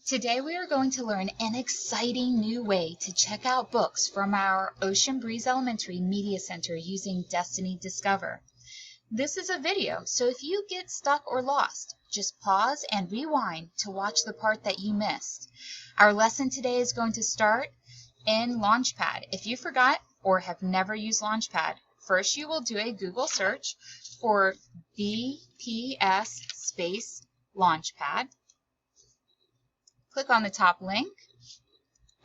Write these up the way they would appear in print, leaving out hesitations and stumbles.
Today we are going to learn an exciting new way to check out books from our Ocean Breeze Elementary Media Center using Destiny Discover. This is a video, so if you get stuck or lost, just pause and rewind to watch the part that you missed. Our lesson today is going to start in Launchpad. If you forgot or have never used Launchpad, first you will do a Google search for BPS space Launchpad. Click on the top link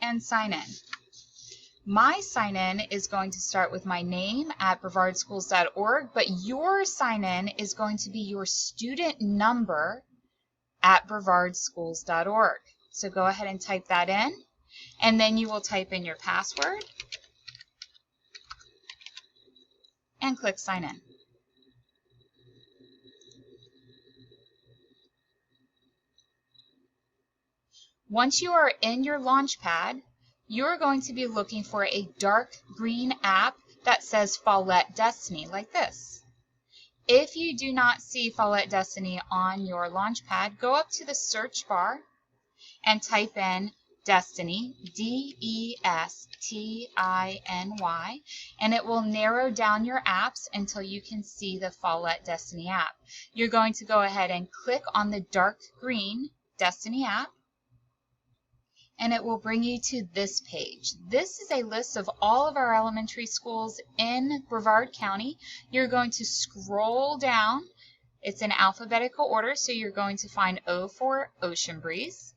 and sign in. My sign in is going to start with my name at brevardschools.org, but your sign in is going to be your student number at brevardschools.org. So go ahead and type that in, and then you will type in your password and click sign in. Once you are in your Launchpad, you're going to be looking for a dark green app that says Follett Destiny, like this. If you do not see Follett Destiny on your Launchpad, go up to the search bar and type in Destiny, D-E-S-T-I-N-Y, and it will narrow down your apps until you can see the Follett Destiny app. You're going to go ahead and click on the dark green Destiny app, and it will bring you to this page. This is a list of all of our elementary schools in Brevard County. You're going to scroll down. It's in alphabetical order, so you're going to find O for Ocean Breeze.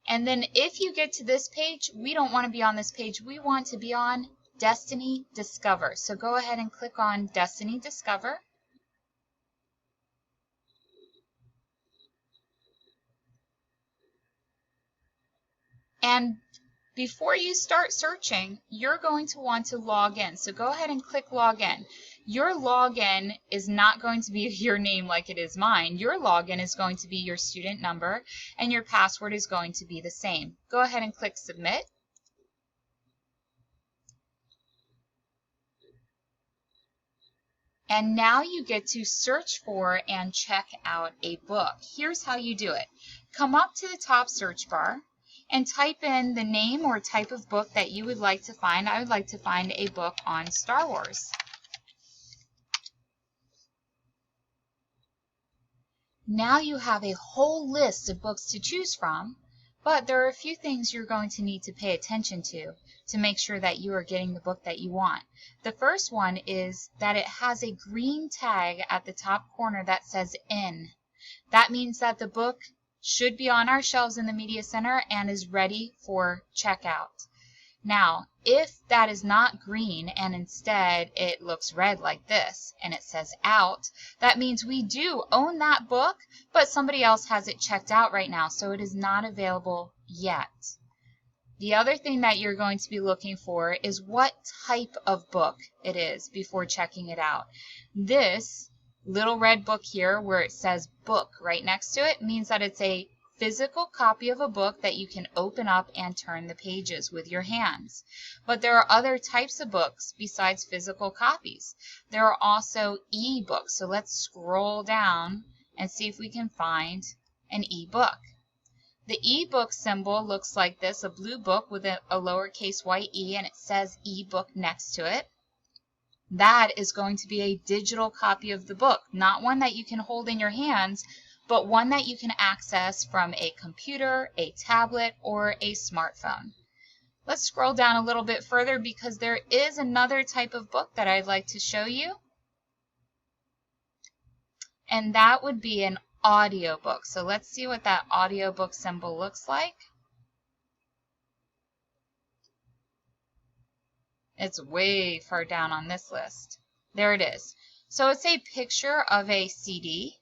And then if you get to this page, we don't want to be on this page. We want to be on Destiny Discover. So go ahead and click on Destiny Discover. And before you start searching, you're going to want to log in. So go ahead and click login. Your login is not going to be your name like it is mine. Your login is going to be your student number, and your password is going to be the same. Go ahead and click submit. And now you get to search for and check out a book. Here's how you do it. Come up to the top search bar and type in the name or type of book that you would like to find. I would like to find a book on Star Wars. Now you have a whole list of books to choose from, but there are a few things you're going to need to pay attention to make sure that you are getting the book that you want. The first one is that it has a green tag at the top corner that says in. That means that the book should be on our shelves in the Media Center and is ready for checkout. Now, if that is not green and instead it looks red like this and it says out, that means we do own that book, but somebody else has it checked out right now, so it is not available yet. The other thing that you're going to be looking for is what type of book it is before checking it out. This little red book here where it says book right next to it means that it's a physical copy of a book that you can open up and turn the pages with your hands. But there are other types of books besides physical copies. There are also e-books. So let's scroll down and see if we can find an e-book. The e-book symbol looks like this, a blue book with a lowercase white e, and it says e-book next to it. That is going to be a digital copy of the book, not one that you can hold in your hands, but one that you can access from a computer, a tablet, or a smartphone. Let's scroll down a little bit further because there is another type of book that I'd like to show you, and that would be an audiobook. So let's see what that audiobook symbol looks like. It's way far down on this list. There it is. So it's a picture of a CD,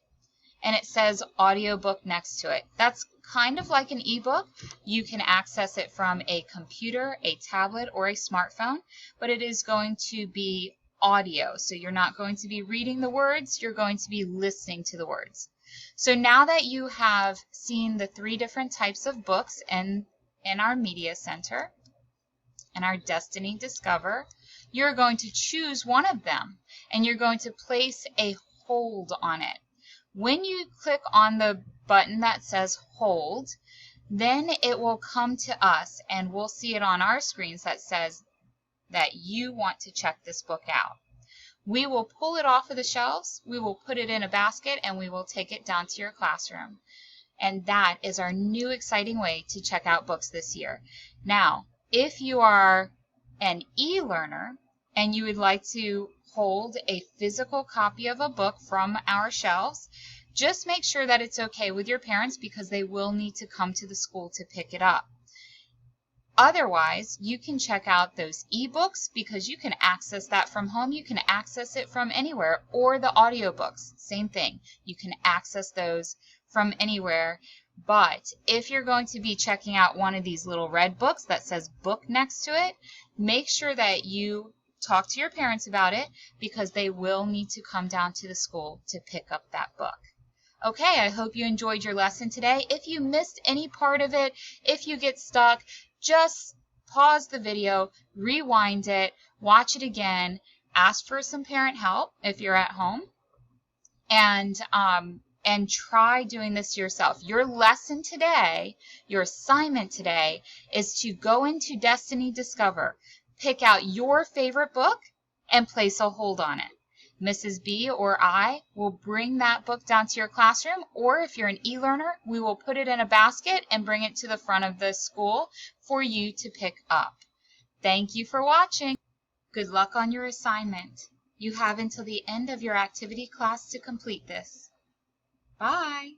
and it says audiobook next to it. That's kind of like an ebook. You can access it from a computer, a tablet, or a smartphone, but it is going to be audio. So you're not going to be reading the words, you're going to be listening to the words. So now that you have seen the three different types of books in our Media Center, and our Destiny Discover, you're going to choose one of them and you're going to place a hold on it. When you click on the button that says hold, then it will come to us and we'll see it on our screens that says that you want to check this book out. We will pull it off of the shelves, we will put it in a basket, and we will take it down to your classroom. And that is our new exciting way to check out books this year. Now, if you are an e-learner and you would like to hold a physical copy of a book from our shelves, just make sure that it's okay with your parents because they will need to come to the school to pick it up. Otherwise, you can check out those ebooks because you can access that from home. You can access it from anywhere, or the audiobooks, same thing. You can access those from anywhere. But if you're going to be checking out one of these little red books that says book next to it, make sure that you talk to your parents about it because they will need to come down to the school to pick up that book. Okay, I hope you enjoyed your lesson today. If you missed any part of it, if you get stuck, just pause the video, rewind it, watch it again, ask for some parent help if you're at home, and try doing this yourself. Your lesson today, your assignment today, is to go into Destiny Discover, pick out your favorite book, and place a hold on it. Mrs. B or I will bring that book down to your classroom, or if you're an e-learner, we will put it in a basket and bring it to the front of the school for you to pick up. Thank you for watching. Good luck on your assignment. You have until the end of your activity class to complete this. Bye.